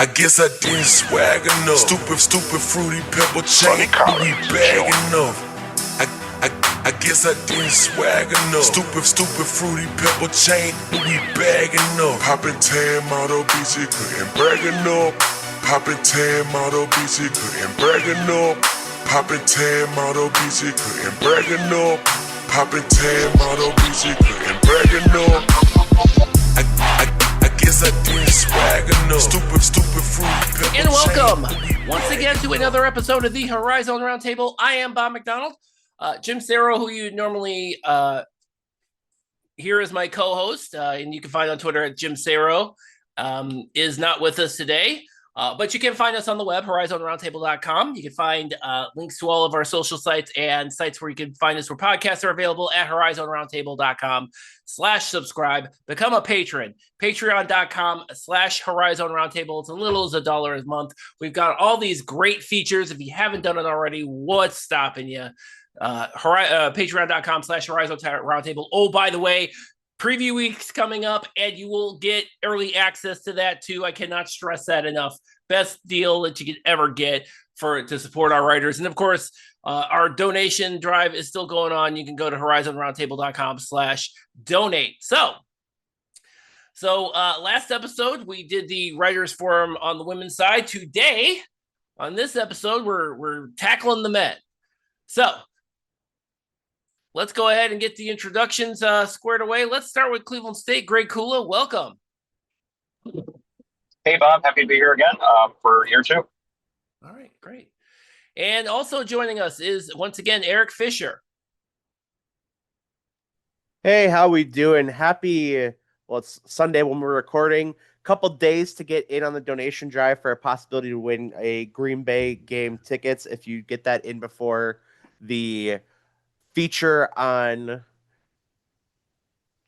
I guess I didn't swag enough. Stupid fruity pebble chain. We bag enough. I guess I didn't swag enough. Stupid fruity pebble chain. We bag enough. Poppin' tan model BC couldn't brag enough. Poppin' tan model BC couldn't brag enough. Poppin' tan model BC couldn't brag enough. Poppin' tan model BC couldn't brag enough. I guess I didn't swag enough. Stupid fruity. And welcome once again to another episode of the HoriZone Roundtable. I am Bob McDonald. Jim Sarro, who you normally hear as my co-host, and you can find on Twitter at Jim Sarro, is not with us today. But you can find us on the web, HoriZoneRoundtable.com. You can find links to all of our social sites and sites where you can find us where podcasts are available at HoriZoneRoundtable.com/subscribe. Become a patron, patreon.com/HoriZoneRoundtable. It's as little as $1 a month. We've got all these great features. If you haven't done it already, what's stopping you? Patreon.com/HoriZoneRoundtable. Oh, by the way, preview week's coming up, and you will get early access to that too. I cannot stress that enough. Best deal that you could ever get to support our writers. And of course, our donation drive is still going on. You can go to HoriZoneRoundtable.com/donate. So last episode, we did the writers forum on the women's side. Today, on this episode, we're tackling the men. So let's go ahead and get the introductions squared away. Let's start with Cleveland State. Greg Kula, welcome. Hey, Bob. Happy to be here again for year two. All right, great. And also joining us is, once again, Eric Fischer. Hey, how we doing? Happy, well, it's Sunday when we're recording. Couple days to get in on the donation drive for a possibility to win a Green Bay game tickets if you get that in before the feature on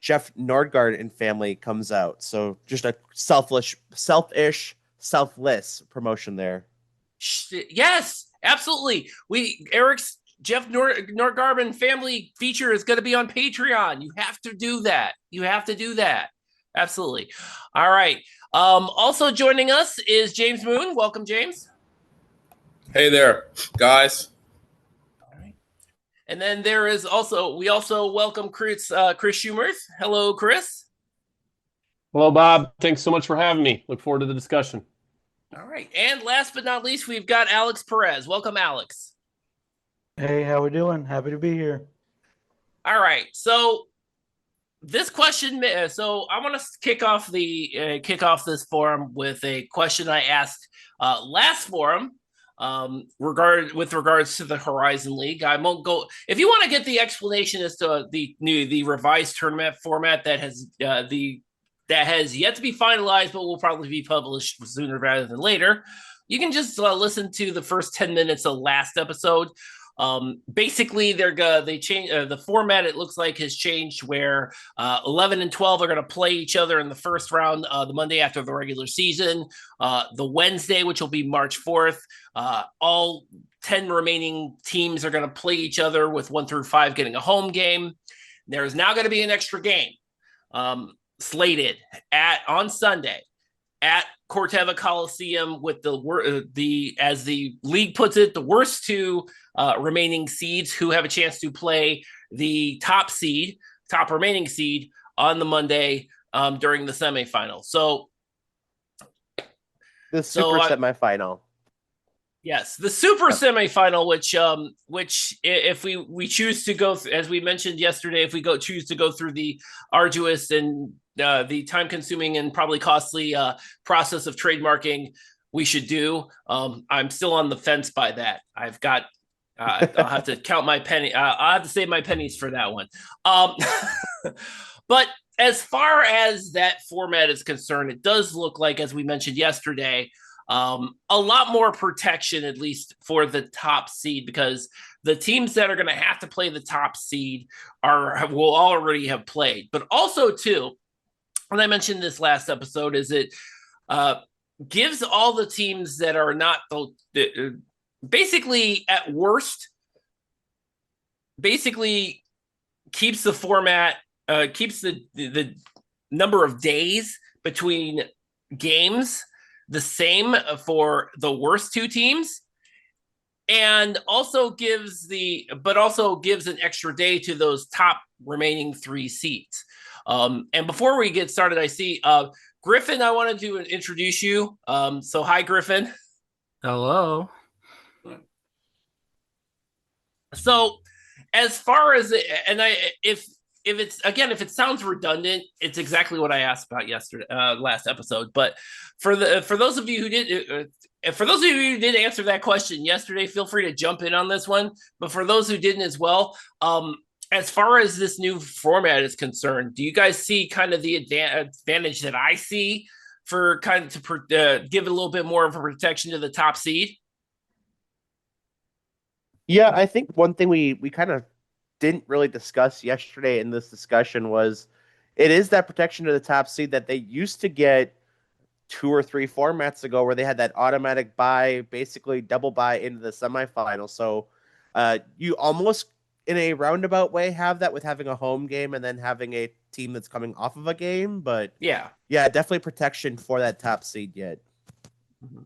Jeff Nordgaard and family comes out. So just a selfish promotion there. Yes, absolutely. Eric's Jeff Nordgaard and family feature is going to be on Patreon. You have to do that. Absolutely. All right. Also joining us is James Moon. Welcome, James. Hey there, guys. And then we also welcome Chris Schumerth. Hello, Chris. Hello, Bob. Thanks so much for having me. Look forward to the discussion. All right. And last but not least, we've got Alex Perez. Welcome, Alex. Hey, how we doing? Happy to be here. All right. So this question, so I want to kick off this forum with a question I asked last forum. With regards to the HoriZon League, I won't go. If you want to get the explanation as to the revised tournament format that has yet to be finalized, but will probably be published sooner rather than later, you can just listen to the first 10 minutes of last episode. Basically, they change the format. It looks like has changed where 11 and 12 are going to play each other in the first round, the Monday after the regular season. The Wednesday, which will be March 4th, all 10 remaining teams are going to play each other with 1 through 5 getting a home game. There's now going to be an extra game slated on Sunday at Corteva Coliseum with the as the league puts it, the worst two remaining seeds who have a chance to play the top remaining seed on the Monday during the semifinal. So the semifinal. Yes, the super semifinal, which if we choose to go, as we mentioned yesterday, if we choose to go through the arduous and the time-consuming and probably costly process of trademarking, we should do. I'm still on the fence by that. I'll have to count my penny. I'll have to save my pennies for that one. But as far as that format is concerned, it does look like, as we mentioned yesterday, a lot more protection, at least for the top seed, because the teams that are going to have to play the top seed will already have played. But also, too, and I mentioned this last episode, is it gives all the teams that are not basically at worst, basically keeps the format, keeps the number of days between games the same for the worst two teams, and also gives an extra day to those top remaining 3 seeds. And before we get started, I see Griffin. I wanted to introduce you. So hi, Griffin. Hello. So as far as it, and if it sounds redundant, it's exactly what I asked about yesterday, last episode. But for those of you who did answer that question yesterday, feel free to jump in on this one. But for those who didn't as well, as far as this new format is concerned, do you guys see kind of the advantage that I see for kind of to give a little bit more of a protection to the top seed? Yeah, I think one thing we kind of didn't really discuss yesterday in this discussion was it is that protection to the top seed that they used to get 2 or 3 formats ago, where they had that automatic bye, basically double bye into the semifinals. So you almost in a roundabout way have that with having a home game and then having a team that's coming off of a game. But yeah, definitely protection for that top seed yet. Mm-hmm.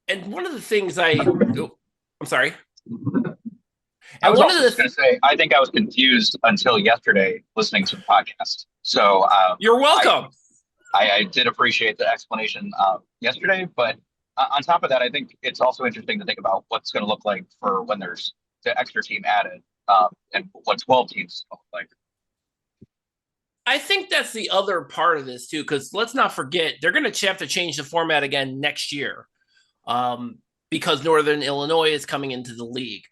And one of the things I'm sorry. I was also just going to say, I think I was confused until yesterday listening to the podcast. So you're welcome. I did appreciate the explanation yesterday, but on top of that, I think it's also interesting to think about what's going to look like for when there's the extra team added and what 12 teams look like. I think that's the other part of this too, because let's not forget, they're going to have to change the format again next year. Because Northern Illinois is coming into the league.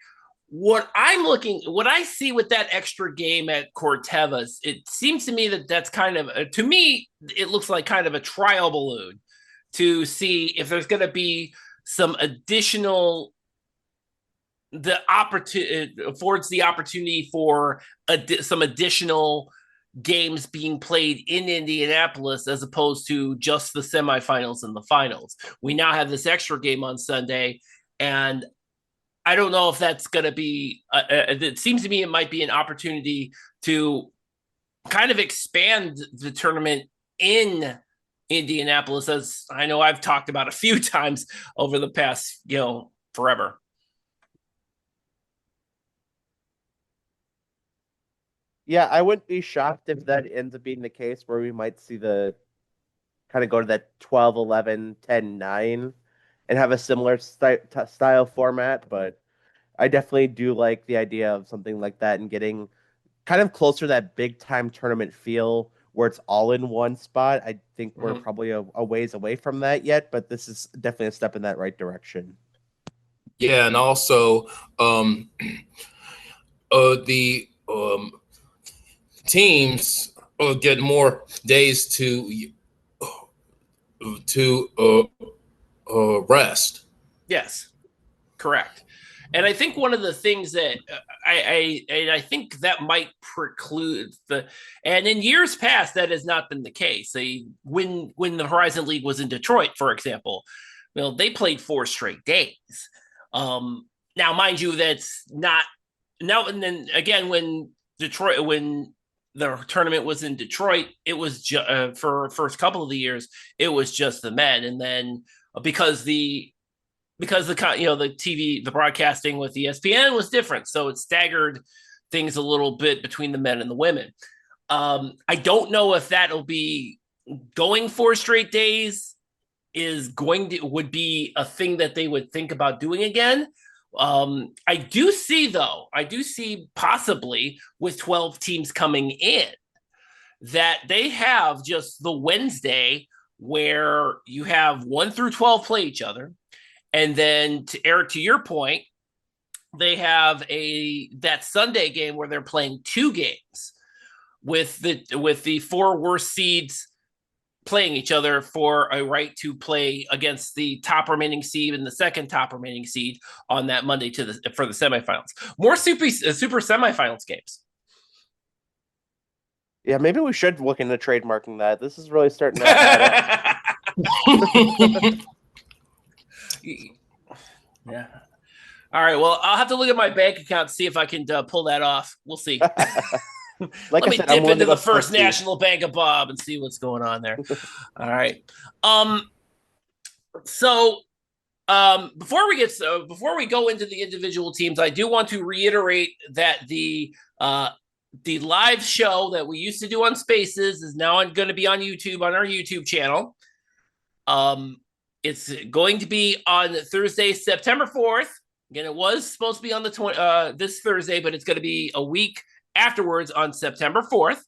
What I see with that extra game at Cortevas, it seems to me that's kind of, to me, it looks like kind of a trial balloon to see if there's going to be some additional, it affords the opportunity for some additional games being played in Indianapolis as opposed to just the semifinals and the finals. We now have this extra game on Sunday, and I don't know if that's going to be it seems to me it might be an opportunity to kind of expand the tournament in Indianapolis, as I know I've talked about a few times over the past, forever. Yeah, I wouldn't be shocked if that ends up being the case, where we might see the kind of go to that 12, 11, 10, 9 and have a similar style format. But I definitely do like the idea of something like that and getting kind of closer to that big time tournament feel where it's all in one spot. I think we're probably a ways away from that yet, but this is definitely a step in that right direction. Yeah, and also the teams get more days to rest. Yes, correct. And I think one of the things that I think that might preclude and in years past that has not been the case. When the Horizon League was in Detroit, for example, they played 4 straight days. Now, mind you, that's not now. And then again, when the tournament was in Detroit, it was for first couple of the years, it was just the men, and then because the TV, the broadcasting with ESPN was different, so it staggered things a little bit between the men and the women. I don't know if that'll be going 4 straight days would be a thing that they would think about doing again. I do see possibly with 12 teams coming in that they have just the Wednesday where you have 1 through 12 play each other. And then Eric, to your point, they have that Sunday game where they're playing 2 games with the 4 worst seeds playing each other for a right to play against the top remaining seed and the second top remaining seed on that Monday for the semifinals. More super semifinals games. Yeah, maybe we should look into trademarking that. This is really starting to add up. Yeah. All right. Well, I'll have to look at my bank account to see if I can pull that off. We'll see. Like Let I me said, I'm dip willing to into go the First squishy. National Bank of Bob and see what's going on there. All right. So before we go into the individual teams, I do want to reiterate that the live show that we used to do on Spaces is now going to be on YouTube, on our YouTube channel. It's going to be on Thursday, September 4th. Again, it was supposed to be on the this Thursday, but it's going to be a week afterwards on September 4th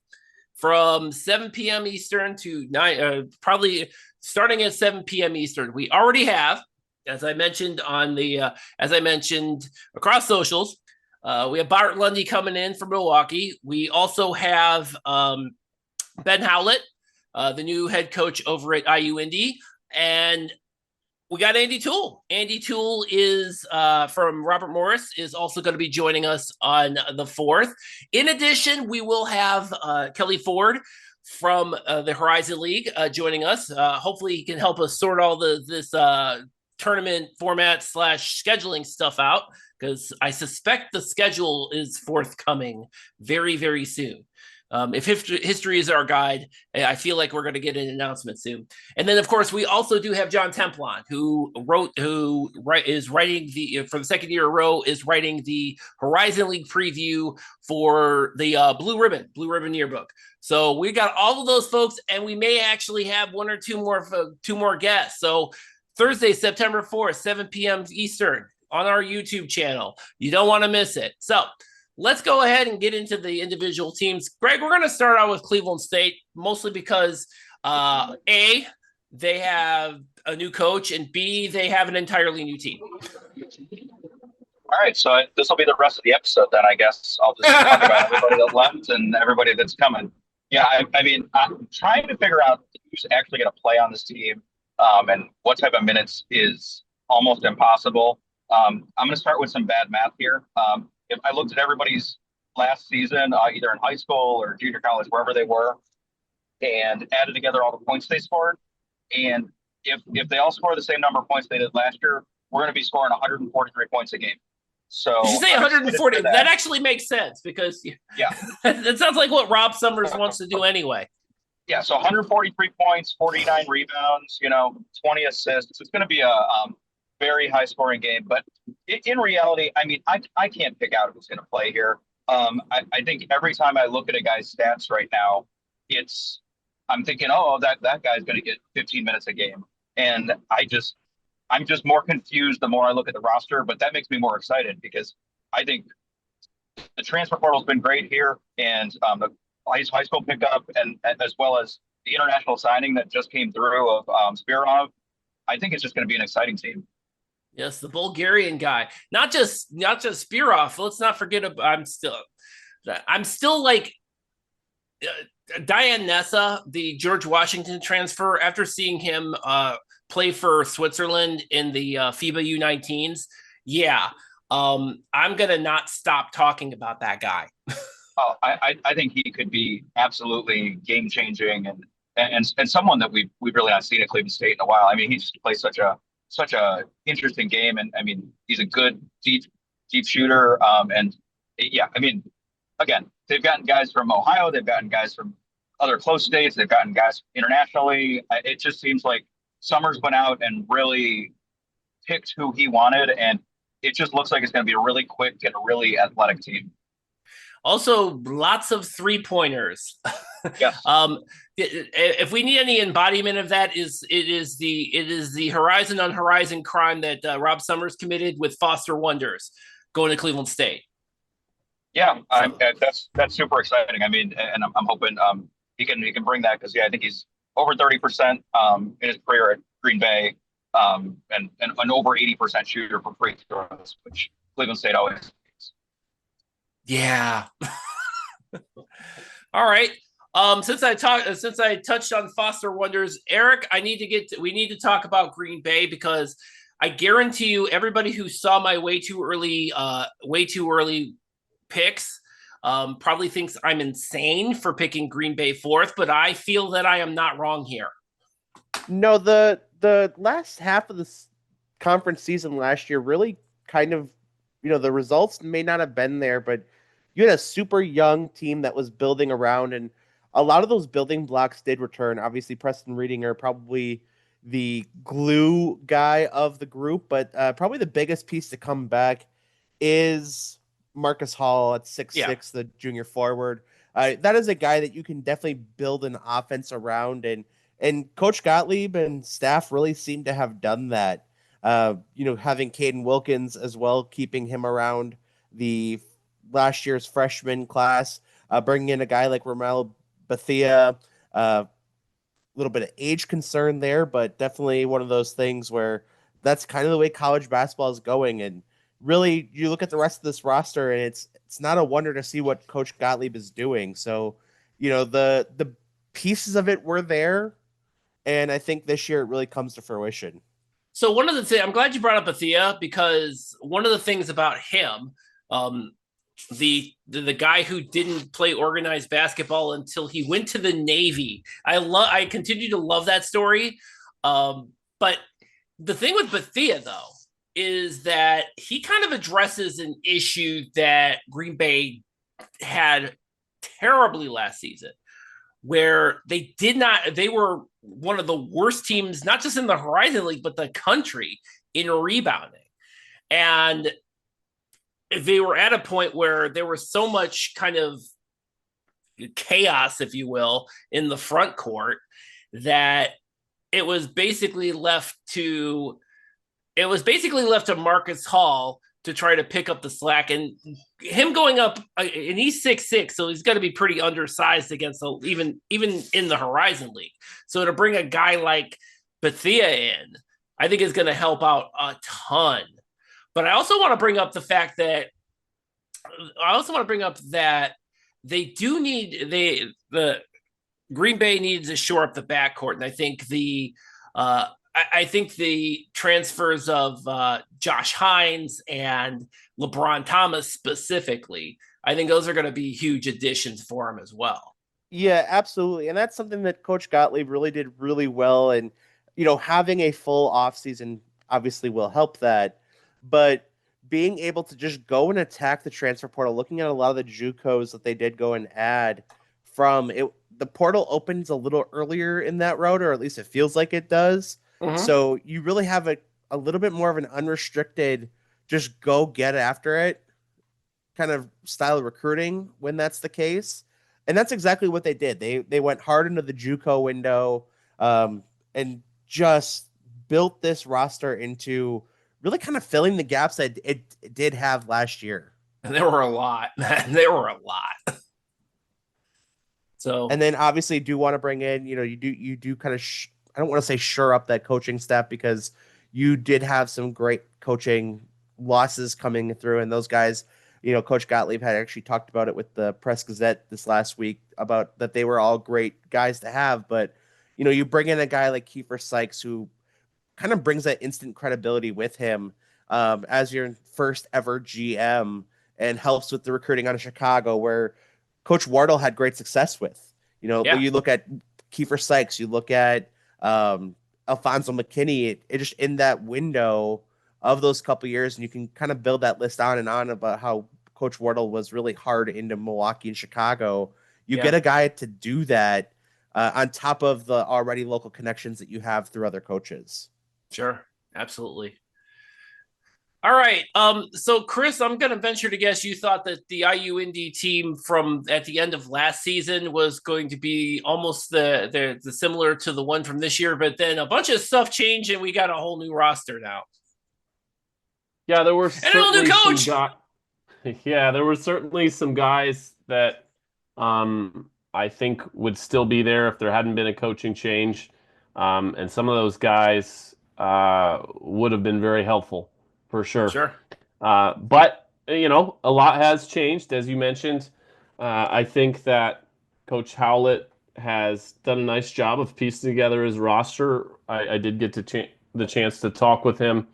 from 7 p.m. Eastern to 9, probably starting at 7 p.m. Eastern. We already have, as I mentioned across socials, we have Bart Lundy coming in from Milwaukee. We also have Ben Howlett, the new head coach over at IU Indy, and we got Andy Toole. Andy Toole is from Robert Morris, is also going to be joining us on the 4th. In addition, we will have Kelly Ford from the HoriZone League joining us. Hopefully, he can help us sort all this tournament format / scheduling stuff out, because I suspect the schedule is forthcoming very, very soon. If history is our guide, I feel like we're going to get an announcement soon. And then, of course, we also do have John Templon, who is writing for the second year in a row, is writing the HoriZone League preview for the Blue Ribbon yearbook. So we got all of those folks, and we may actually have one or two more guests. So Thursday, September 4th, 7 p.m. Eastern on our YouTube channel. You don't want to miss it. So let's go ahead and get into the individual teams. Greg, we're going to start out with Cleveland State, mostly because A, they have a new coach, and B, they have an entirely new team. All right, so this will be the rest of the episode then, I guess. I'll just talk about everybody that left and everybody that's coming. Yeah, I mean, I'm trying to figure out who's actually going to play on this team and what type of minutes is almost impossible. I'm going to start with some bad math here. If I looked at everybody's last season, either in high school or junior college, wherever they were, and added together all the points they scored, and if they all score the same number of points they did last year, we're going to be scoring 143 points a game. So did you say 140? That actually makes sense, because that sounds like what Rob Summers wants to do anyway. Yeah, so 143 points, 49 rebounds, 20 assists. It's going to be a very high scoring game, but in reality, I mean, I can't pick out who's going to play here. I think every time I look at a guy's stats right now, I'm thinking, oh, that guy's going to get 15 minutes a game. And I'm just more confused the more I look at the roster, but that makes me more excited, because I think the transfer portal has been great here, and the high school pickup, and as well as the international signing that just came through of Spironov. I think it's just going to be an exciting team. Yes, the Bulgarian guy, not just Spirov. Let's not forget. I'm still like Diane Nessa, the George Washington transfer. After seeing him play for Switzerland in the FIBA U19s, I'm gonna not stop talking about that guy. Oh, I think he could be absolutely game changing and someone that we've really not seen at Cleveland State in a while. I mean, he just plays such a interesting game, and I mean, he's a good deep shooter. I mean, again, they've gotten guys from Ohio, they've gotten guys from other close states, they've gotten guys internationally. It just seems like Summers went out and really picked who he wanted, and it just looks like it's going to be a really quick and a really athletic team. Also, lots of 3-pointers. Yes. If we need any embodiment of that, it is the HoriZone on HoriZone crime that Rob Summers committed with Foster Wonders going to Cleveland State. Yeah, that's super exciting. I mean, and I'm hoping he can bring that, because I think he's over 30% in his career at Green Bay, and an over 80% shooter for free throws, which Cleveland State always is. Yeah. All right. Since I touched on Foster Wonders, Eric, we need to talk about Green Bay, because I guarantee you everybody who saw my way too early picks probably thinks I'm insane for picking Green Bay 4th, but I feel that I am not wrong here. No, the last half of the conference season last year really kind of, the results may not have been there, but you had a super young team that was building around, and a lot of those building blocks did return. Obviously, Preston Reedinger probably the glue guy of the group, but probably the biggest piece to come back is Marcus Hall at 6'6", the junior forward. That is a guy that you can definitely build an offense around, and Coach Gottlieb and staff really seem to have done that. Having Caden Wilkins as well, keeping him around the last year's freshman class, bringing in a guy like Romelu Bethia, a little bit of age concern there, but definitely one of those things where that's kind of the way college basketball is going. And really, you look at the rest of this roster, and it's not a wonder to see what Coach Gottlieb is doing. So, the pieces of it were there, and I think this year it really comes to fruition. So one of the things, I'm glad you brought up Bethia, because one of the things about him, the guy who didn't play organized basketball until he went to the Navy. I continue to love that story. But the thing with Bethia, though, is that he kind of addresses an issue that Green Bay had terribly last season, where they were one of the worst teams, not just in the HoriZone League, but the country in rebounding. And they were at a point where there was so much kind of chaos, if you will, in the front court that it was basically left to Marcus Hall to try to pick up the slack, and him going up, and he's 6'6", so he's got to be pretty undersized against even in the HoriZone League. So to bring a guy like Bethia in, I think is going to help out a ton. But I also want to bring up the fact that the Green Bay needs to shore up the backcourt, and I think the transfers of Josh Hines and LeBron Thomas specifically, I think those are going to be huge additions for him as well. Yeah, absolutely. And that's something that Coach Gottlieb really did really well. And, having a full offseason obviously will help that. But being able to just go and attack the transfer portal, looking at a lot of the JUCOs that they did go and add from it, the portal opens a little earlier in that route, or at least it feels like it does. Mm-hmm. So you really have a little bit more of an unrestricted, just go get after it kind of style of recruiting when that's the case. And that's exactly what they did. They went hard into the JUCO window and just built this roster into really kind of filling the gaps that it did have last year. And there were a lot. There were a lot. So, and then obviously do want to bring in, you do kind of, I don't want to say shore up that coaching staff, because you did have some great coaching losses coming through, and those guys, Coach Gottlieb had actually talked about it with the Press Gazette this last week about that they were all great guys to have, but you bring in a guy like Kiefer Sykes who kind of brings that instant credibility with him as your first ever GM, and helps with the recruiting out of Chicago, where Coach Wardle had great success with. You look at Kiefer Sykes, you look at Alfonso McKinney, it just in that window of those couple years, and you can kind of build that list on and on about how Coach Wardle was really hard into Milwaukee and Chicago. You get a guy to do that on top of the already local connections that you have through other coaches. Sure, absolutely. All right. So Chris, I'm going to venture to guess you thought that the IU Indy team from at the end of last season was going to be almost the similar to the one from this year, but then a bunch of stuff changed and we got a whole new roster now. Yeah, there were and a whole new coach. There were certainly some guys that I think would still be there if there hadn't been a coaching change, and some of those guys would have been very helpful. For sure. Sure. But, a lot has changed, as you mentioned. I think that Coach Howlett has done a nice job of piecing together his roster. I did get the chance to talk with him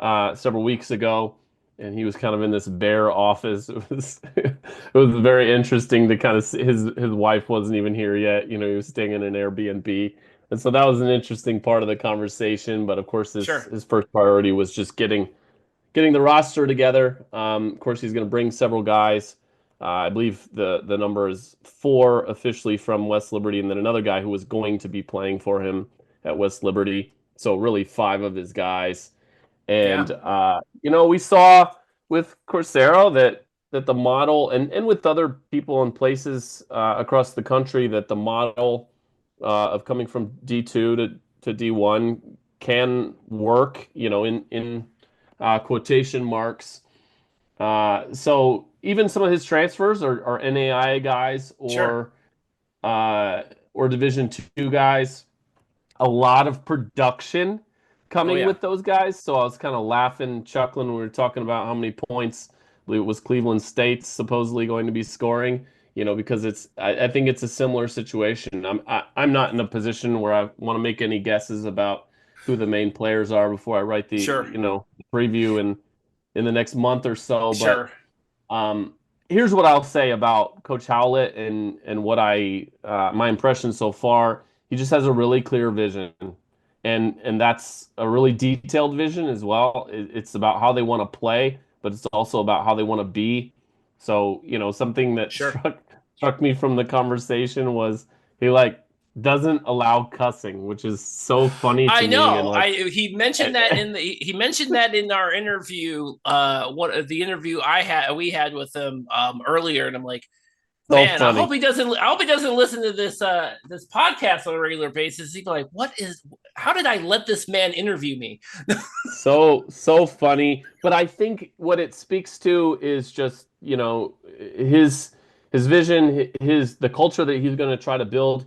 several weeks ago, and he was kind of in this bare office. It was very interesting to kind of his wife wasn't even here yet. He was staying in an Airbnb. And so that was an interesting part of the conversation. But, of course, his first priority was just getting the roster together. Of course, he's going to bring several guys I believe the number is 4 officially from West Liberty, and then another guy who was going to be playing for him at West Liberty. So really 5 of his guys. And we saw with Coursero that the model and with other people and places across the country that the model of coming from D2 to D1 can work, in quotation marks. So even some of his transfers are NAIA guys or Division II guys. A lot of production coming with those guys. So I was kind of laughing, chuckling when we were talking about how many points I believe it was Cleveland State supposedly going to be scoring. Because I think it's a similar situation. I'm not in a position where I want to make any guesses about who the main players are before I write the preview in the next month or so. Sure. But here's what I'll say about Coach Howlett and what my impression so far. He just has a really clear vision, and that's a really detailed vision as well. It's about how they want to play, but it's also about how they want to be. So something that struck me from the conversation was he doesn't allow cussing, which is so funny to me. I know. He mentioned that in our interview. The interview we had with him earlier, and I'm like, man, I hope he doesn't listen to this podcast on a regular basis. He'd be like, how did I let this man interview me? So funny. But I think what it speaks to is just, his vision, the culture that he's going to try to build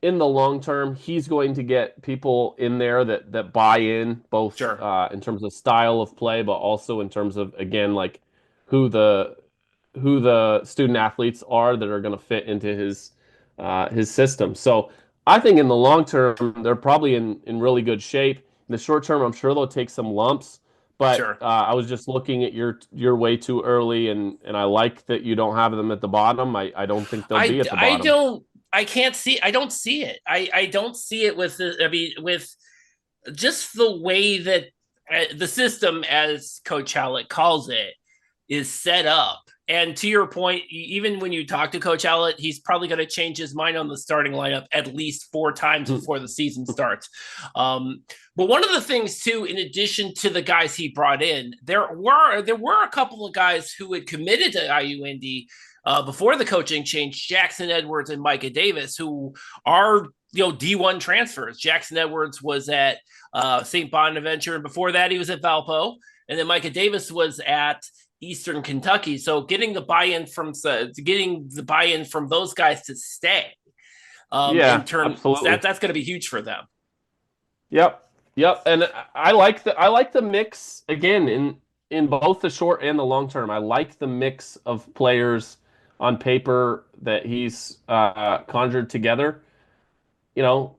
in the long term. He's going to get people in there that buy in, both in terms of style of play, but also in terms of, again, who the student athletes are that are going to fit into his system. So I think in the long term, they're probably in really good shape. In the short term, I'm sure they'll take some lumps. But I was just looking at your way too early, and I like that you don't have them at the bottom. I don't think they'll be at the bottom. I don't see it. I don't see it with with just the way that the system, as Coach Howlett calls it, is set up. And to your point, even when you talk to Coach Howlett, he's probably going to change his mind on the starting lineup at least 4 times before the season starts. But one of the things, too, in addition to the guys he brought in, there were a couple of guys who had committed to IU Indy before the coaching change, Jackson Edwards and Micah Davis, who are D1 transfers. Jackson Edwards was at St. Bonaventure, and before that he was at Valpo, and then Micah Davis was at Eastern Kentucky. So getting the buy-in from those guys to stay, absolutely. That's going to be huge for them. Yep. And I like the mix again in both the short and the long term. I like the mix of players on paper that he's conjured together. My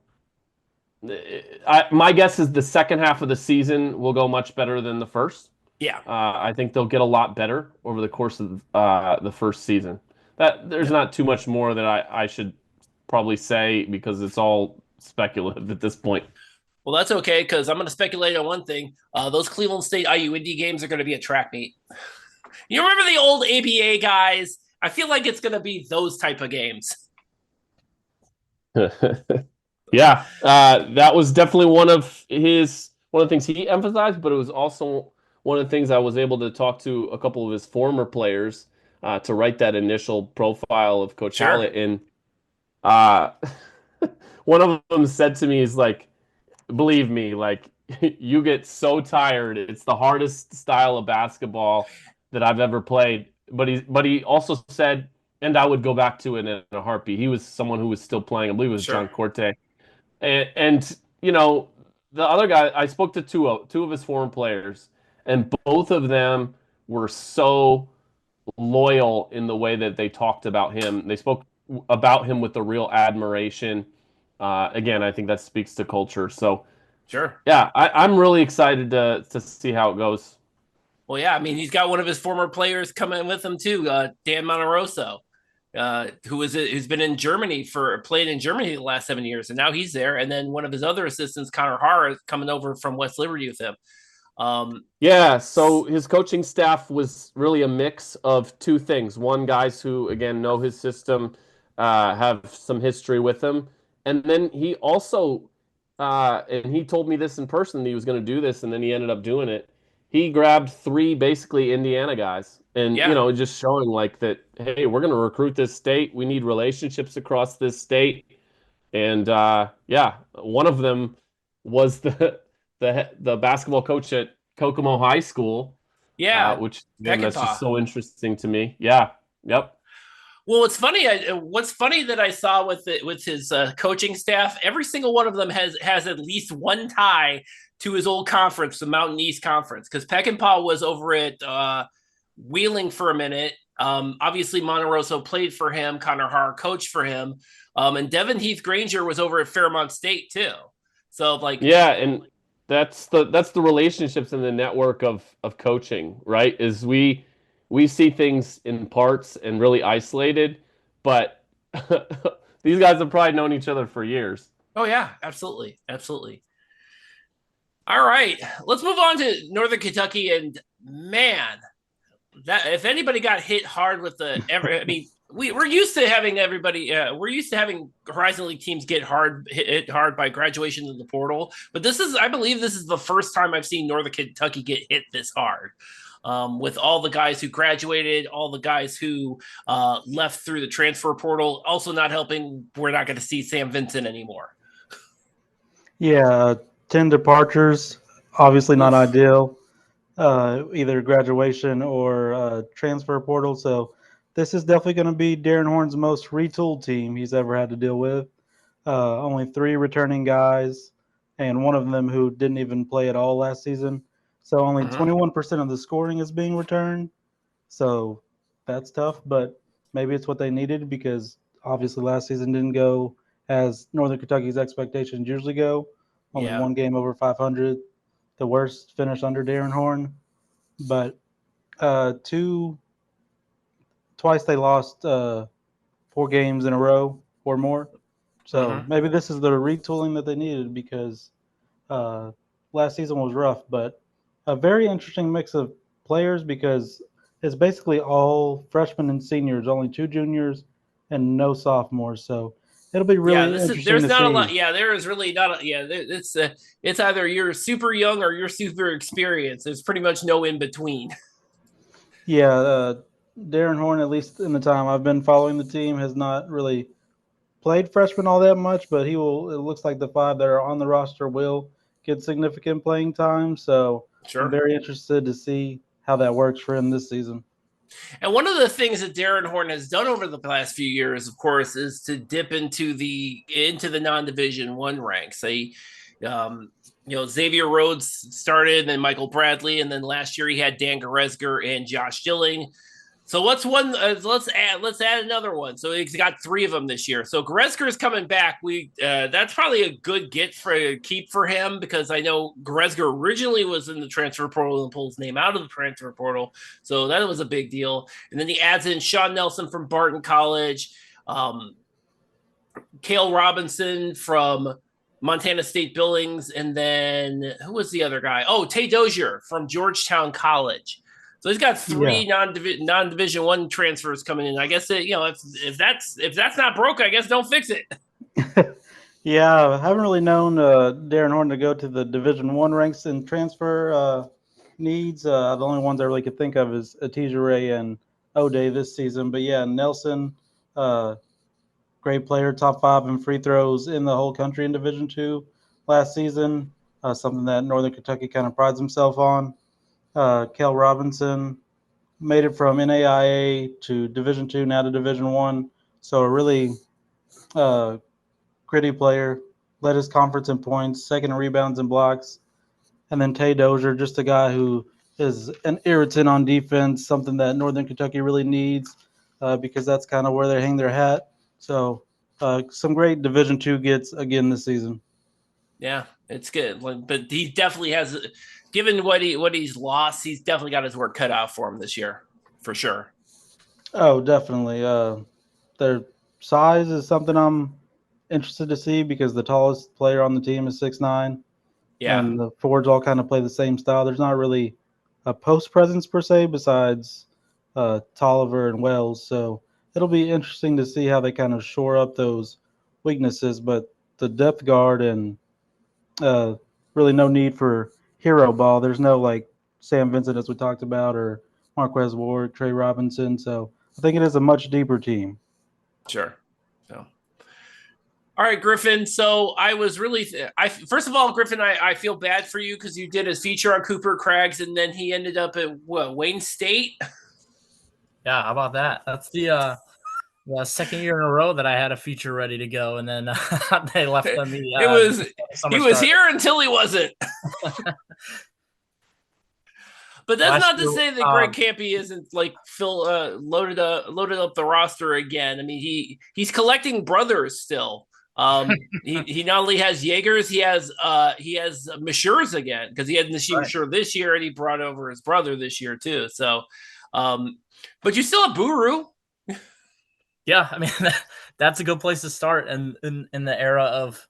guess is the second half of the season will go much better than the first. Yeah, I think they'll get a lot better over the course of the first season. There's not too much more that I should probably say because it's all speculative at this point. Well, that's okay, because I'm going to speculate on one thing. Those Cleveland State IU Indy games are going to be a track meet. You remember the old ABA guys? I feel like it's going to be those type of games. Yeah, that was definitely one of the things he emphasized, but it was also one of the things I was able to talk to a couple of his former players to write that initial profile of Coach Howlett. And one of them said to me, "Is believe me, you get so tired. It's the hardest style of basketball that I've ever played." But he also said, and I would go back to it in a heartbeat. He was someone who was still playing. I believe it was John Corte. And the other guy, I spoke to two of his former players, and both of them were so loyal in the way that they talked about him. They spoke about him with a real admiration. Again, I think that speaks to culture. So, yeah, I'm really excited to see how it goes. Well, yeah, I mean, he's got one of his former players coming with him too, Dan Monterosso, who's been in Germany played in Germany the last 7 years, and now he's there. And then one of his other assistants, Connor Haar, is coming over from West Liberty with him. Yeah, so his coaching staff was really a mix of two things. One, guys who, again, know his system, have some history with him. And then he also, and he told me this in person, that he was going to do this, and then he ended up doing it. He grabbed three basically Indiana guys and, Yeah. just showing like that, hey, we're going to recruit this state. We need relationships across this state. And yeah, one of them was the basketball coach at Kokomo High School, Yeah. which again, that's just Peckinpah. so interesting to me. Yeah, yep. Well, it's funny. What's funny that I saw with his coaching staff, every single one of them has at least one tie to his old conference, the Mountain East Conference, because Peckinpah was over at Wheeling for a minute. Obviously, Monterosso played for him. Connor Haar coached for him, and Devin Heath Granger was over at Fairmont State too. So, like, Yeah, and that's the relationships and the network of coaching, right? Is we see things in parts and really isolated, but these guys have probably known each other for years. oh yeah, absolutely, absolutely. All right, let's move on to Northern Kentucky, and man, that if anybody got hit hard with I mean, we're used to having everybody. We're used to having Horizon League teams get hit hard by graduation in the portal. But I believe this is the first time I've seen Northern Kentucky get hit this hard. With all the guys who graduated, all the guys who left through the transfer portal, also not helping. We're not going to see Sam Vincent anymore. Yeah, 10 departures, obviously not ideal, either graduation or transfer portal. So this is definitely going to be Darren Horn's most retooled team he's ever had to deal with. Only 3 returning guys, and one of them who didn't even play at all last season. So only 21% of the scoring is being returned. So that's tough, but maybe it's what they needed because obviously last season didn't go as Northern Kentucky's expectations usually go. Only one game over 500, the worst finish under Darren Horn. But twice they lost 4 games in a row or more. So maybe this is the retooling that they needed because last season was rough, but a very interesting mix of players because it's basically all freshmen and seniors, only 2 juniors and no sophomores. So it'll be really interesting there's to not see. a lot. Yeah, there is really not. It's either you're super young or you're super experienced. There's pretty much no in between. Yeah, Darren Horn, at least in the time I've been following the team, has not really played freshman all that much, but he will. It looks like the 5 that are on the roster will get significant playing time. So I'm very interested to see how that works for him this season. And one of the things that Darren Horn has done over the past few years, of course, is to dip into the non-Division I ranks. Xavier Rhodes started, and then Michael Bradley, and then last year he had Dan Goresger and Josh Dilling. So what's one? Let's add another one. So he's got 3 of them this year. So Goresker is coming back. That's probably a good keep for him because I know Goresker originally was in the transfer portal and pulled his name out of the transfer portal. So that was a big deal. And then he adds in Sean Nelson from Barton College, Cale Robinson from Montana State Billings, and then who was the other guy? Oh, Tay Dozier from Georgetown College. So he's got 3 non-Division I transfers coming in. I guess if that's not broke, I guess don't fix it. Yeah, I haven't really known Darren Horn to go to the Division I ranks in transfer needs. The only ones I really could think of is Atija Ray and O'Day this season. But yeah, Nelson, great player, top 5 in free throws in the whole country in Division II last season. Something that Northern Kentucky kind of prides himself on. Cale Robinson made it from NAIA to Division II, now to Division I. So a really gritty player, led his conference in points, second in rebounds and blocks. And then Tay Dozier, just a guy who is an irritant on defense, something that Northern Kentucky really needs because that's kind of where they hang their hat. So some great Division II gets again this season. Yeah, it's good. But he definitely has, given what he's lost, he's definitely got his work cut out for him this year, for sure. Oh, definitely. Their size is something I'm interested to see because the tallest player on the team is 6'9". Yeah. And the forwards all kind of play the same style. There's not really a post presence per se besides Tolliver and Wells. So it'll be interesting to see how they kind of shore up those weaknesses. But the depth guard and really no need for hero ball. There's no like Sam Vincent as we talked about or Marquez Ward, Trey Robinson. So I think it is a much deeper team. Sure. So. All right, Griffin. So I was really, first of all, Griffin, I feel bad for you because you did a feature on Cooper Craggs and then he ended up at Wayne State. Yeah, how about that? That's the second year in a row that I had a feature ready to go, and then they left on me. He was here until he wasn't. But that's not to say that Greg Campy isn't like loaded up the roster again. I mean, he's collecting brothers still. He not only has Jaegers, he has Mashurs again because he had Nashim Mashur this year and he brought over his brother this year too. So, but you still have Buru. Yeah, I mean that's a good place to start, and in the era of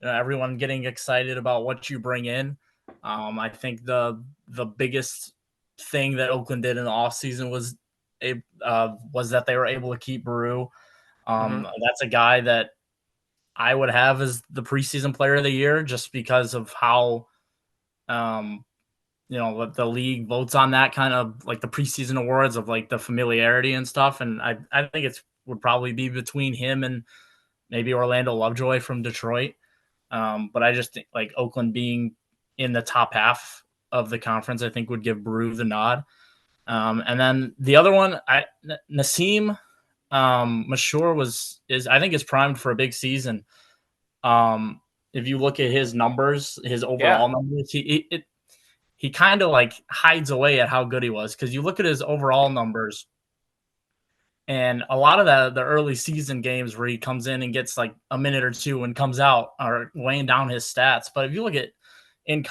everyone getting excited about what you bring in. I think the biggest thing that Oakland did in the offseason was that they were able to keep Buru. That's a guy that I would have as the preseason player of the year just because of how what the league votes on that kind of like the preseason awards of like the familiarity and stuff. And I think would probably be between him and maybe Orlando Lovejoy from Detroit. But I just think like Oakland being in the top half of the conference, I think would give Bru the nod. And then the other one, Nasim Mashur is primed for a big season. If you look at his numbers, his overall numbers, he kind of like hides away at how good he was. Cause you look at his overall numbers and a lot of the early season games where he comes in and gets like a minute or two and comes out are weighing down his stats. But if you look at in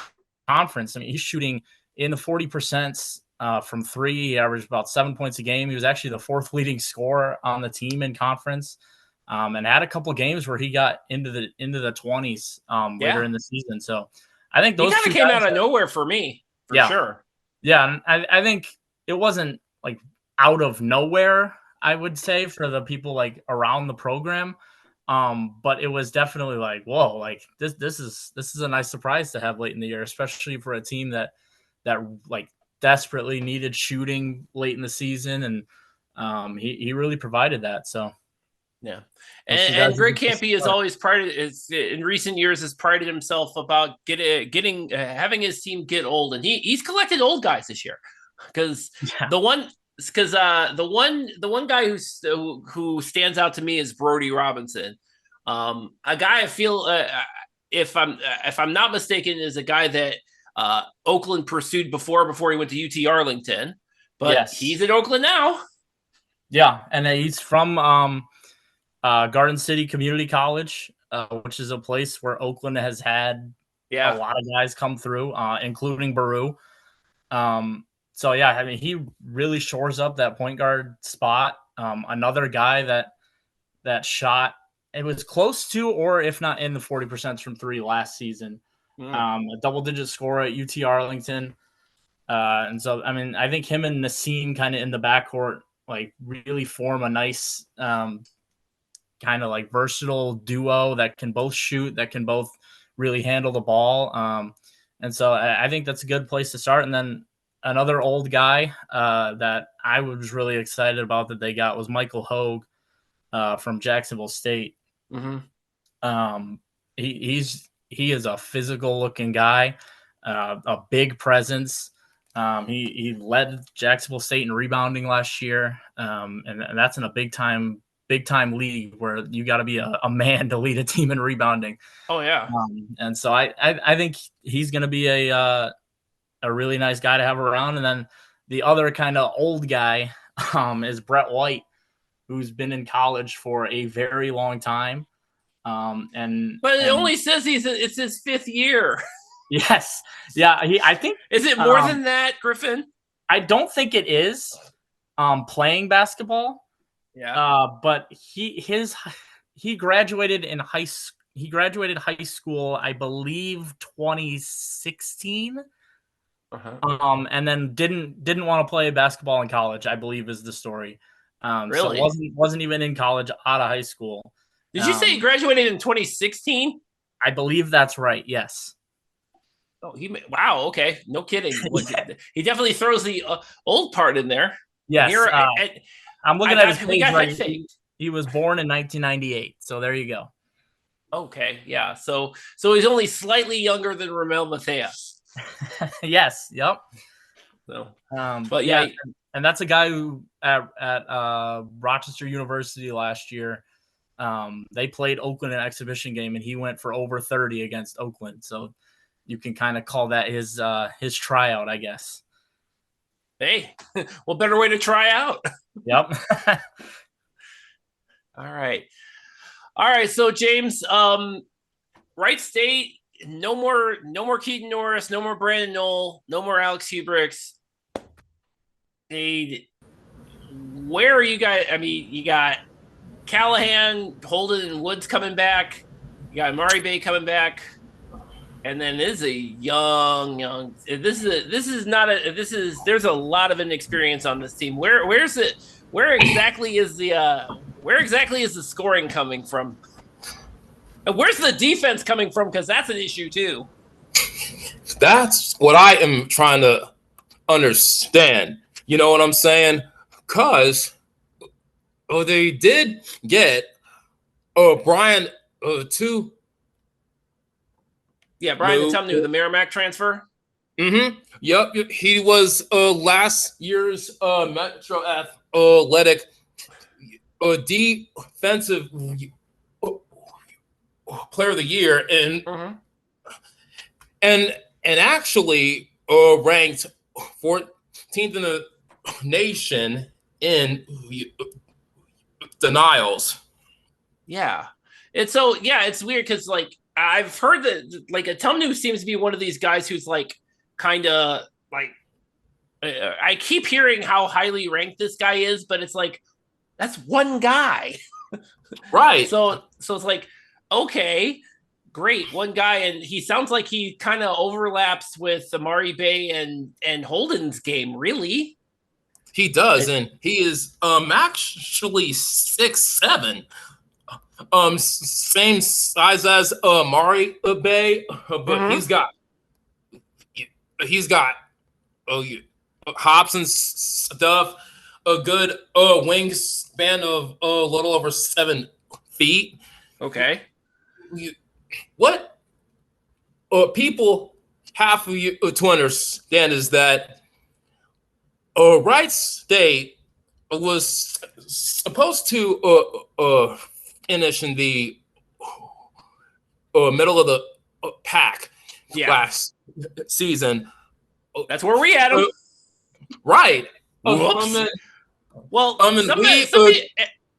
conference, I mean, he's shooting in the 40% from three. He averaged about 7 points a game. He was actually the fourth leading scorer on the team in conference, and had a couple of games where he got into the 20s later in the season. So I think those kind of came out of nowhere for me, for sure. Yeah, and I think it wasn't like out of nowhere, I would say, for the people like around the program. But it was definitely like, whoa, like this is a nice surprise to have late in the year, especially for a team that like desperately needed shooting late in the season. And he really provided that. So yeah. And Greg Campy is always in recent years has prided himself about having his team get old, and he's collected old guys this year because the one guy who stands out to me is Brody Robinson, a guy I feel if I'm not mistaken is a guy that Oakland pursued before he went to UT Arlington, but he's at Oakland now. Yeah, and he's from Garden City Community College, which is a place where Oakland has had a lot of guys come through, including Baru. So, yeah, I mean, he really shores up that point guard spot. Another guy that shot, it was close to, or if not in the 40% from three last season. A double-digit scorer at UT Arlington. And so, I mean, I think him and Nasim kind of in the backcourt, like, really form a nice kind of, like, versatile duo that can both shoot, that can both really handle the ball. And so I think that's a good place to start. And then another old guy that I was really excited about that they got was Michael Hogue from Jacksonville State. He is a physical looking guy, a big presence. He led Jacksonville State in rebounding last year, and that's in a big time league where you got to be a man to lead a team in rebounding. Oh yeah, and so I think he's going to be a really nice guy to have around. And then the other kind of old guy is Brett White, who's been in college for a very long time. But it only says it's his fifth year. Yes. Yeah. I think. Is it more than that, Griffin? I don't think it is playing basketball. Yeah. But he graduated in he graduated high school, I believe 2016. And then didn't want to play basketball in college, I believe is the story. Really? So wasn't even in college out of high school. Did you say he graduated in 2016? I believe that's right. Yes. Oh, wow. Okay, no kidding. He definitely throws the old part in there. Yes. Here, I'm looking at his page right. He was born in 1998. So there you go. Okay, yeah. So he's only slightly younger than Ramel Mathea. Yes. Yep. So, but yeah, and that's a guy who at Rochester University last year, they played Oakland in an exhibition game, and he went for over 30 against Oakland. So you can kind of call that his tryout, I guess. Hey, well, better way to try out. Yep. All right. So James, Wright State, no more Keaton Norris, no more Brandon Knoll, no more Alex Hubricks. Where are you guys? I mean, you got Callahan, Holden, and Woods coming back. You got Mari Bay coming back. And then this is a young. There's a lot of inexperience on this team. Where exactly is the scoring coming from? And where's the defense coming from? Because that's an issue too. That's what I am trying to understand. You know what I'm saying? Because they did get Brian to. Yeah, Brian Atumnu, the Merrimack transfer. Mm-hmm. Yep. He was last year's Metro Athletic defensive player of the year, and actually ranked 14th in the nation in denials. Yeah. It's weird because like I've heard that like Atumnu seems to be one of these guys who's like kind of like I keep hearing how highly ranked this guy is, but it's like that's one guy. Right. So it's like, okay, great, one guy, and he sounds like he kind of overlaps with Amari Bay and Holden's game, really. He does, and he is actually 6'7". Same size as Amari Bay, but he's got hops and stuff, a good wingspan of a little over 7 feet. Okay. What people have to understand is that Wright State was supposed to finish in the middle of the pack last season. That's where we had him. Right. Well,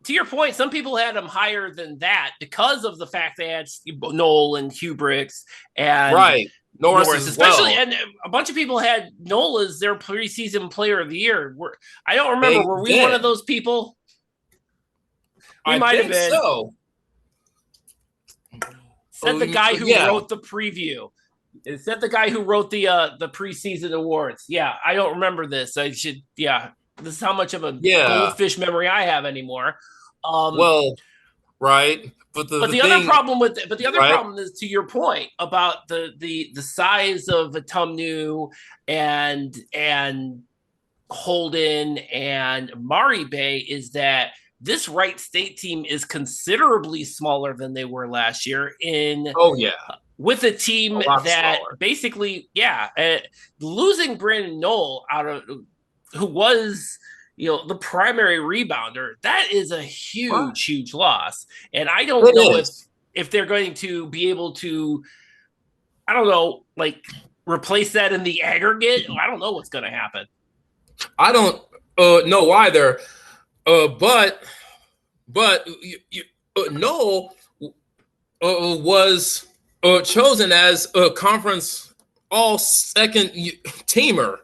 to your point, some people had him higher than that because of the fact they had Knoll and Hubricks and Norris especially, and a bunch of people had Knoll as their preseason player of the year. I don't remember. Were we one of those people? We might have been. So. Said the guy who wrote the preview. It said the guy who wrote the preseason awards. Yeah, I don't remember this. I should. Yeah, this is how much of a goldfish memory I have anymore. Right. But the other problem is, to your point about the size of Atumnu and Holden and Mari Bay is that this Wright State team is considerably smaller than they were last year with a team that smaller. Basically, losing Brandon Knoll who was, the primary rebounder, that is a huge loss. And I don't know if they're going to be able to, I don't know, like replace that in the aggregate. I don't know what's going to happen. I don't know either. But Knoll was chosen as a conference all-second teamer.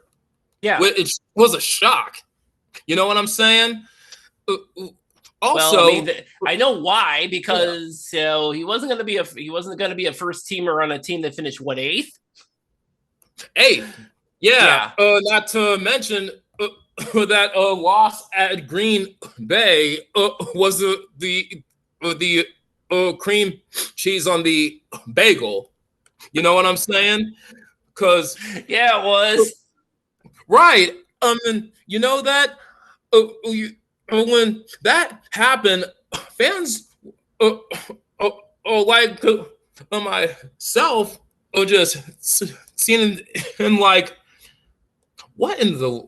Yeah, which was a shock. You know what I'm saying? Also, well, I mean, I know why, because he wasn't going to be a first teamer on a team that finished what, 8th? 8th. Yeah. Not to mention that loss at Green Bay was the cream cheese on the bagel. You know what I'm saying? Because yeah, it was right. You know that when that happened, fans like myself just seeing and like, what in the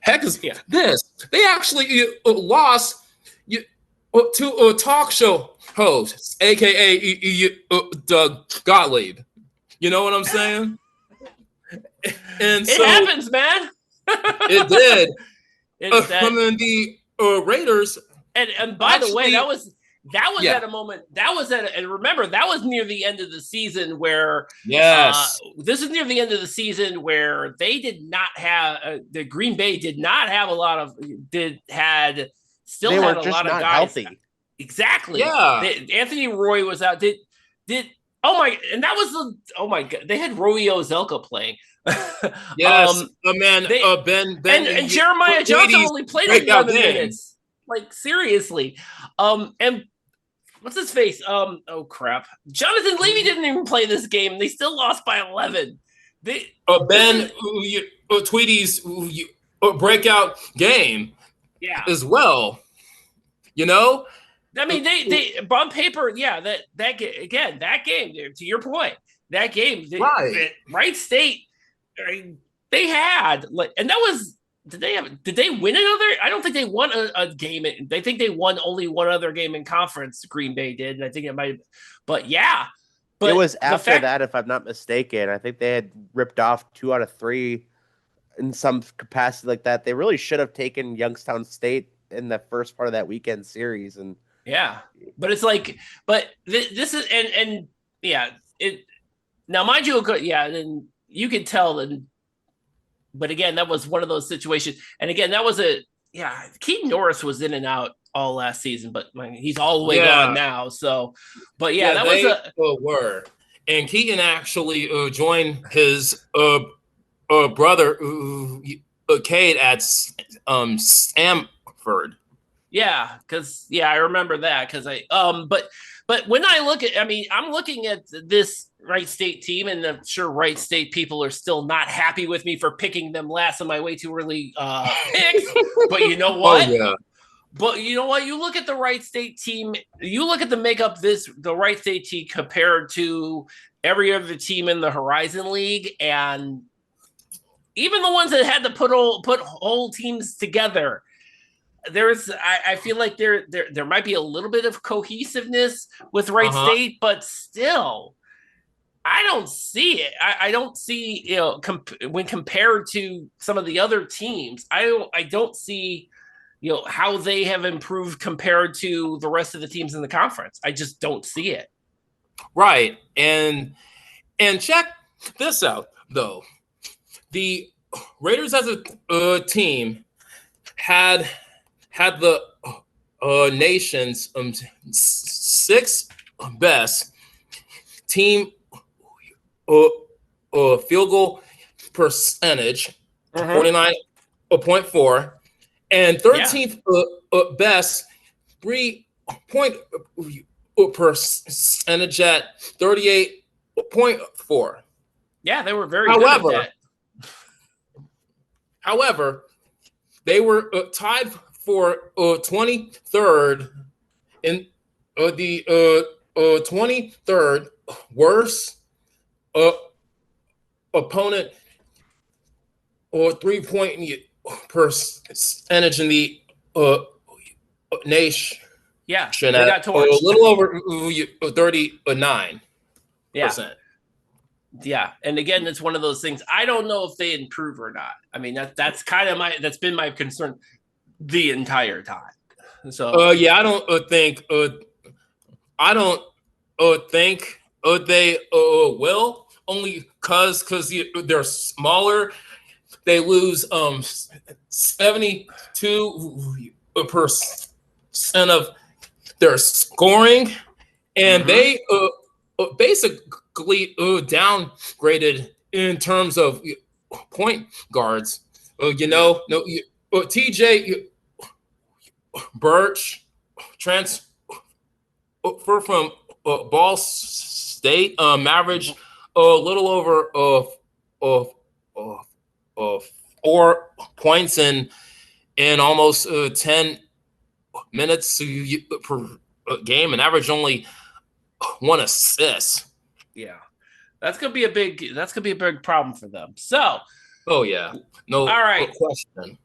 heck is this? They actually lost to a talk show host, aka Doug Gottlieb. You know what I'm saying? And it happens, man. It did. The Raiders. And by the way, that was yeah. at a moment. And remember, that was near the end of the season where. Yes. This is near the end of the season where they did not have the Green Bay did not have a lot of still they had were a just lot of not guys. healthy. Exactly. Yeah. Anthony Roy was out. Oh my! And that was oh my god! They had Roy Ozelka playing. Yes, Ben and Jeremiah Johnson only played 11 minutes. Like seriously, and what's his face? Oh crap! Jonathan Levy didn't even play this game. They still lost by 11. Tweety's breakout game, as well. You know, I mean, they on paper, that game. To your point, that game, Wright State, they had and that was. Did they win another? I don't think they won a game. They think they won only one other game in conference. Green Bay did, and I think it might. But yeah, it was after that, if I'm not mistaken. I think they had ripped off 2 out of 3 in some capacity like that. They really should have taken Youngstown State in the first part of that weekend series, and but it's like, this is and it now, mind you, and you could tell and. But again, that was one of those situations. And again, that was Keaton Norris was in and out all last season, but he's all the way gone now. So, but that were. And Keaton actually joined his brother, Cade, at Stanford. Yeah, because I remember that because but when I look at, I'm looking at this Wright State team, and I'm sure Wright State people are still not happy with me for picking them last on my way too early picks. But you know what? Oh, yeah. But you know what? You look at the Wright State team. You look at the makeup the Wright State team compared to every other team in the HoriZone League, and even the ones that had to put whole teams together. I feel like there might be a little bit of cohesiveness with Wright State, but still, I don't see it. I don't see, when compared to some of the other teams, I don't see, how they have improved compared to the rest of the teams in the conference. I just don't see it. Right. And check this out, though. The Raiders as a team had the nation's 6th best team field goal percentage, 49.4, and 13th best 3-point percentage at 38.4. Yeah, they were very good at that. However, they were tied for 23rd in the 23rd worst opponent or 3-point percentage in the nation. Yeah, they got torched. A little over 39%. Yeah, and again, it's one of those things. I don't know if they improve or not. I mean, that's kind of that's been my concern the entire time. So I don't think they will, only because they're smaller. They lose 72% of their scoring, and they basically downgraded in terms of point guards. TJ Birch transfer from Ball State, averaged a little over 4 points in almost 10 minutes per game, and averaged only 1 assist. Yeah, that's gonna be a big problem for them. So, all right, question.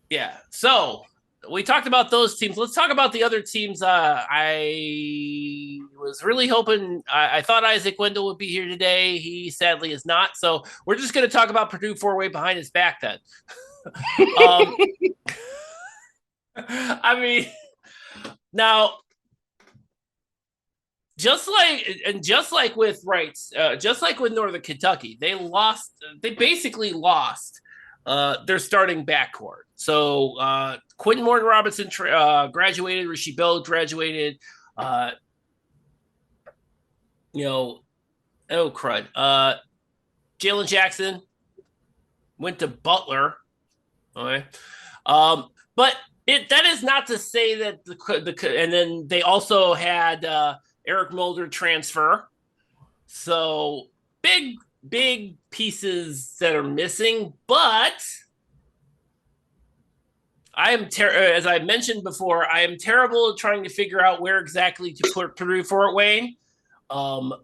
Yeah, so we talked about those teams. Let's talk about the other teams. I was really hoping. I thought Isaac Wendell would be here today. He sadly is not. So we're just going to talk about Purdue 4-way behind his back then. I mean, now, just like with Wright, just like with Northern Kentucky, they basically lost their starting backcourt. So Quentin Morton Robinson graduated, Rasheed Bell graduated, Jalen Jackson went to Butler. Okay. But that is not to say that and then they also had Eric Mulder transfer. So big pieces that are missing, but I am as I mentioned before, I am terrible at trying to figure out where exactly to put Purdue Fort Wayne,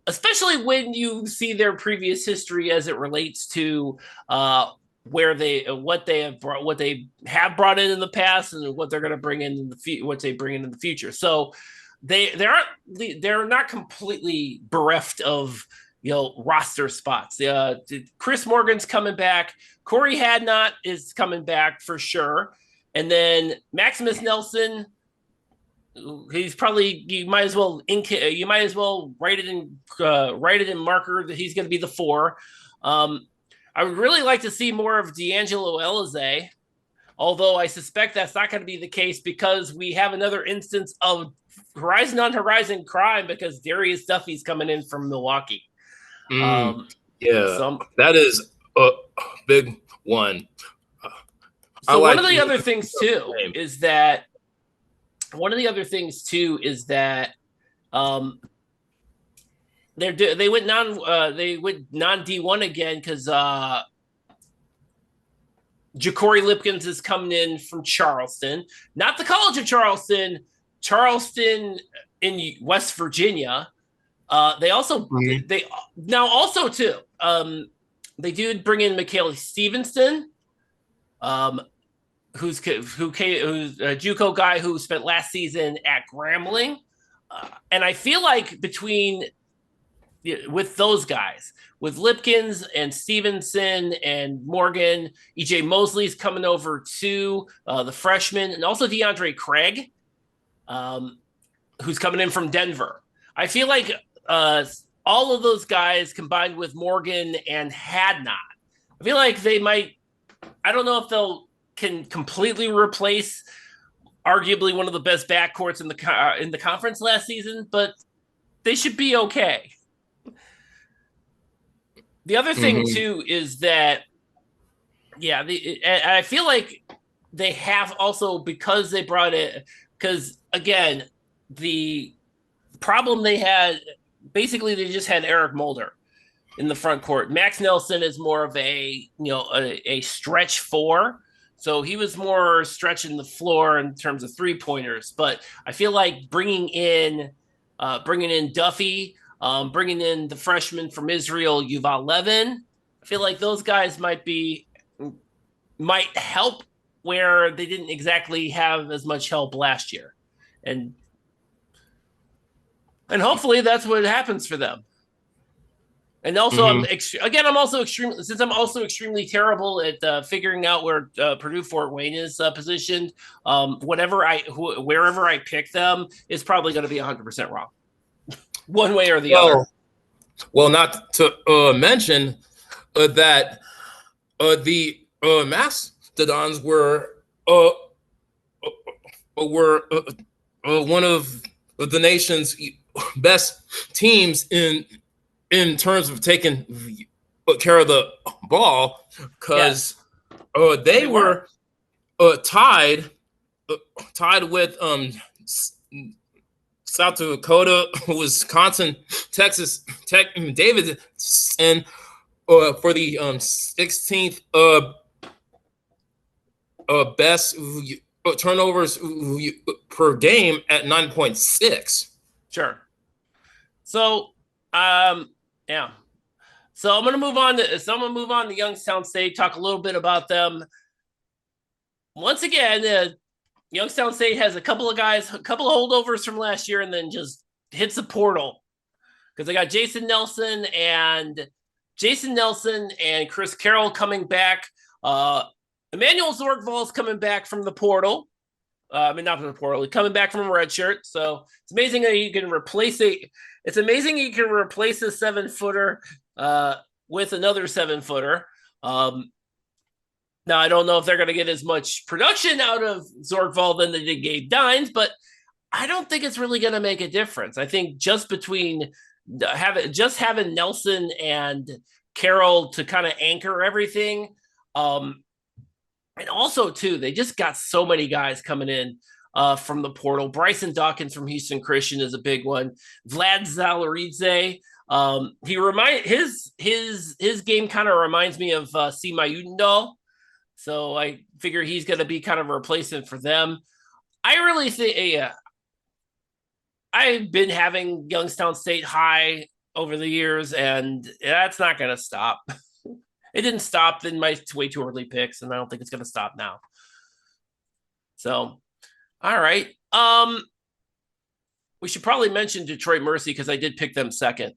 especially when you see their previous history as it relates to what they have brought in the past and what they're going to bring in what they bring in the future. So they're not completely bereft of roster spots. Chris Morgan's coming back. Corey Hadnot is coming back for sure. And then Maximus Nelson, he's probably you might as well write it in marker that he's going to be the 4. I would really like to see more of D'Angelo Elize, although I suspect that's not going to be the case because we have another instance of horizon on horizon crime because Darius Duffy's coming in from Milwaukee. That is a big one. So one of the other things too is that they went non D1 again because Ja'Cory Lipkins is coming in from Charleston, not the College of Charleston in West Virginia. They did bring in Michaela Stevenson, who's a JUCO guy who spent last season at Grambling, and I feel like with those guys, with Lipkins and Stevenson and Morgan, EJ Mosley's coming over too, the freshman, and also DeAndre Craig, who's coming in from Denver. I feel like all of those guys combined with Morgan and Hadnot, I feel like they might. I don't know if can completely replace arguably one of the best backcourts in the conference last season, but they should be okay. The other thing too is that, I feel like they have also because they brought it because again the problem they had basically they just had Eric Mulder in the front court. Max Nelson is more of a stretch 4. So he was more stretching the floor in terms of 3-pointers, but I feel like bringing in Duffy, bringing in the freshman from Israel, Yuval Levin, I feel like those guys might help where they didn't exactly have as much help last year, and hopefully that's what happens for them. And also, I'm also extremely terrible at figuring out where Purdue Fort Wayne is positioned. Wherever I pick them is probably going to be 100% wrong, one way or the other. Well, not to mention that the Mastodons were one of the nation's best teams in terms of taking care of the ball, because they were tied with South Dakota, Wisconsin, Texas Tech, David, and for the 16th best turnovers per game at 9.6. Sure. So, yeah. So I'm gonna move on to Youngstown State. Talk a little bit about them. Once again, Youngstown State has a couple of holdovers from last year, and then just hits the portal because they got Jason Nelson and Chris Carroll coming back. Emmanuel Zorgval's coming back from the portal. Not from the portal. He's coming back from a red shirt. So it's amazing that you can replace it. It's amazing you can replace a 7-footer with another 7-footer. Now, I don't know if they're going to get as much production out of Zorgval than they did Gabe Dines, but I don't think it's really going to make a difference. I think just between having Nelson and Carroll to kind of anchor everything, and also, too, they just got so many guys coming in from the portal. Bryson Dawkins from Houston Christian is a big one. Vlad Zalaridze. His game kind of reminds me of Sima Udendal. So I figure he's going to be kind of a replacement for them. I really think I've been having Youngstown State high over the years, and that's not going to stop. It didn't stop in my way too early picks, and I don't think it's going to stop now. So, all right. We should probably mention Detroit Mercy because I did pick them second.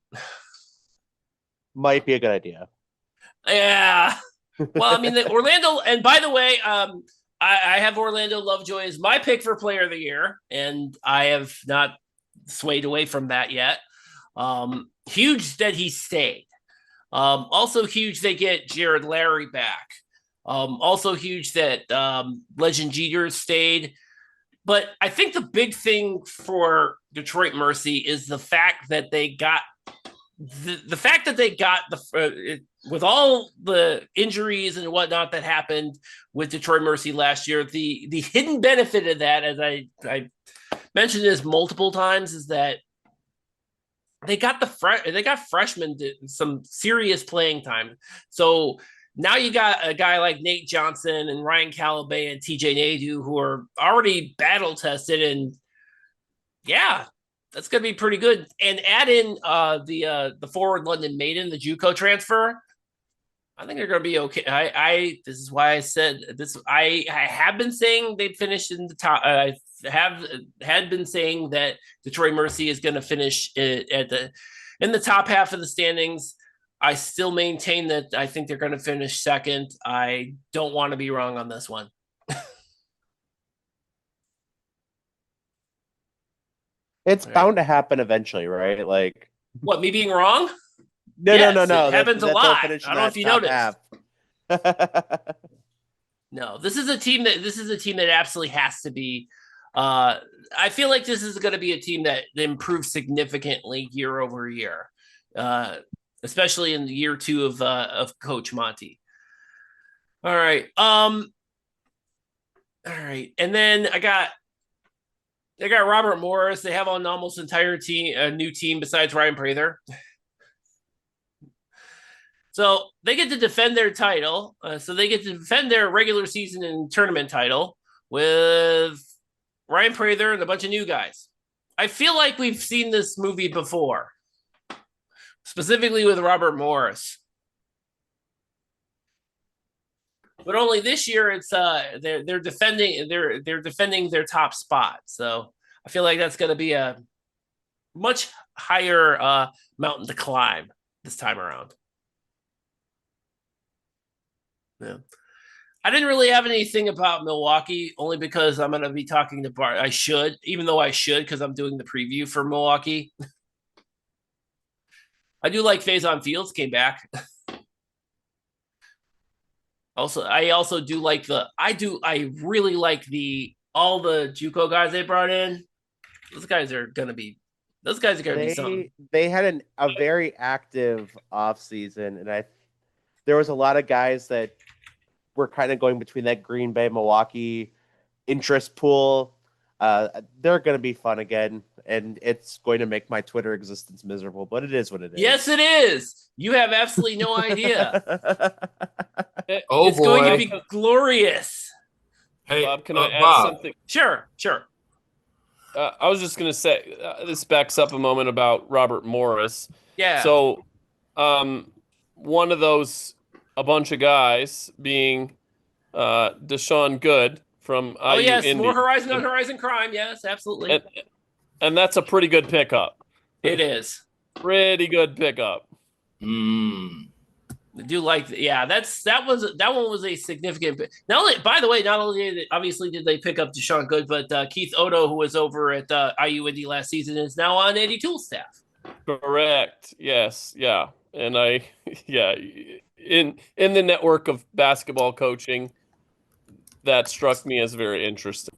Might be a good idea. Yeah. Well, I mean, Orlando, and by the way, I have Orlando Lovejoy as my pick for player of the year, and I have not swayed away from that yet. Huge that he stayed. Also huge they get Jared Larry back. Also huge that Legend Jeter stayed. But I think the big thing for Detroit Mercy is the fact that they got with all the injuries and whatnot that happened with Detroit Mercy last year, the hidden benefit of that, as I mentioned this multiple times, is that they got freshmen some serious playing time. So now you got a guy like Nate Johnson and Ryan Calabay and TJ Nadeau who are already battle tested, and yeah, that's gonna be pretty good. And add in the forward London Maiden, the JUCO transfer. I think they're gonna be okay. This is why I said this. I have been saying they'd finish in the top. Had been saying that Detroit Mercy is going to finish in the top half of the standings. I still maintain that I think they're going to finish second. I don't want to be wrong on this one. It's bound to happen eventually, right? Like what? Me being wrong? No. It happens a lot. I don't know if you noticed. No, this is a team that absolutely has to be. I feel like this is going to be a team that improves significantly year over year, especially in the year 2 of Coach Monty. All right, and then they got Robert Morris. They have on almost entire team, a new team besides Ryan Prather. So they get to defend their title. So they get to defend their regular season and tournament title with Ryan Prather and a bunch of new guys. I feel like we've seen this movie before, specifically with Robert Morris. But only this year, it's they're defending their top spot. So I feel like that's going to be a much higher mountain to climb this time around. Yeah. I didn't really have anything about Milwaukee, only because I'm going to be talking to Bart. I should, because I'm doing the preview for Milwaukee. I do like Faison Fields came back. I also do like I really like all the JUCO guys they brought in. Those guys are going to be something. They had a very active offseason, and there was a lot of guys that were kind of going between that Green Bay, Milwaukee interest pool. They're going to be fun again, and it's going to make my Twitter existence miserable, but it is what it is. Yes, it is. You have absolutely no idea. Oh, it's boy. going to be glorious. Hey, Bob, can I add Bob. something? Sure. I was just going to say, this backs up a moment about Robert Morris. Yeah. So, one of those, a bunch of guys being Deshaun Good from IU yes, Indy. more Horizon on Horizon Crime. Yes, absolutely. And that's a pretty good pickup. It is. Pretty good pickup. I do like, that one was a significant. By the way, not only obviously did they pick up Deshaun Good, but Keith Odo, who was over at IU Indy last season, is now on Andy Toole's staff. Correct. Yes. Yeah. And in the network of basketball coaching, that struck me as very interesting.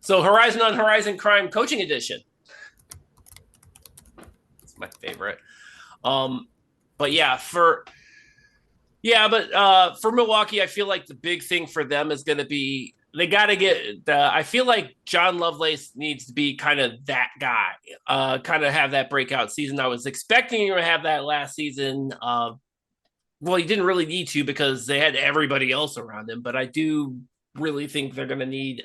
So Horizon on Horizon Crime Coaching Edition. It's my favorite. For Milwaukee, I feel like the big thing for them is going to be they got to get. I feel like John Lovelace needs to be kind of that guy, kind of have that breakout season. I was expecting him to have that last season. Well, he didn't really need to because they had everybody else around him, but I do really think they're going to need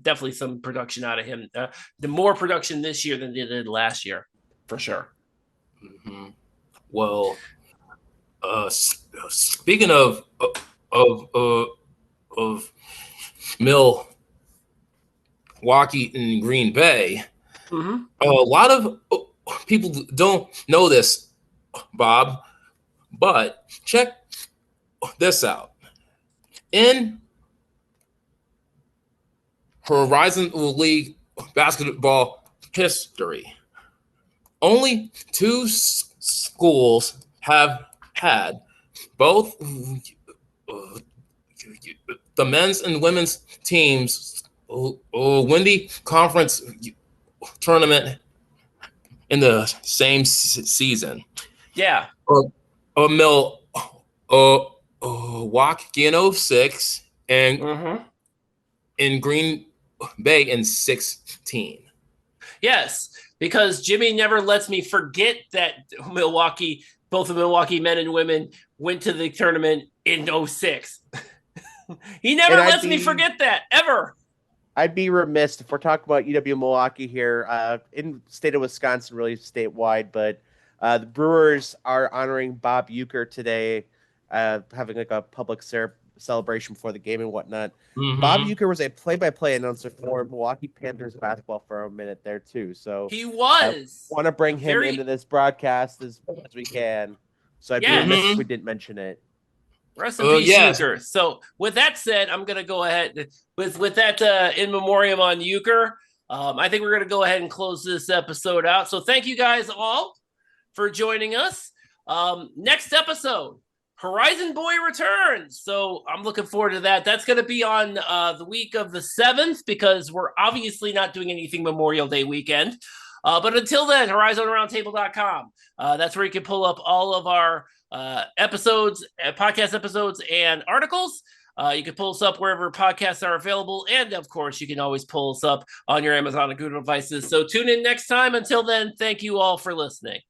definitely some production out of him. The more production this year than they did last year, for sure. Mm-hmm. Well, speaking of Milwaukee and Green Bay, a lot of people don't know this, Bob, but check this out. In Horizon League basketball history, only 2 schools have had both the men's and women's teams win the conference tournament in the same season. Yeah. Milwaukee in 06 and in Green Bay in 16. Yes, because Jimmy never lets me forget that both the Milwaukee men and women went to the tournament in 06. He never lets me forget that, ever. I'd be remiss if we're talking about UW Milwaukee here, in state of Wisconsin, really statewide, but the Brewers are honoring Bob Uecker today, having like a public celebration before the game and whatnot. Bob Uecker was a play-by-play announcer for Milwaukee Panthers basketball for a minute there too. So he was. I want to bring him into this broadcast as we can. So I'd be remiss if we didn't mention it. Rest in peace, Uecker. So with that said, I'm going to go ahead with that in memoriam on Uecker. I think we're going to go ahead and close this episode out. So thank you guys all for joining us. Next episode, Horizon Boy returns. So I'm looking forward to that. That's going to be on the week of the 7th because we're obviously not doing anything Memorial Day weekend. But until then, HoriZoneRoundtable.com. That's where you can pull up all of our episodes, podcast episodes, and articles. You can pull us up wherever podcasts are available. And, of course, you can always pull us up on your Amazon and Google devices. So tune in next time. Until then, thank you all for listening.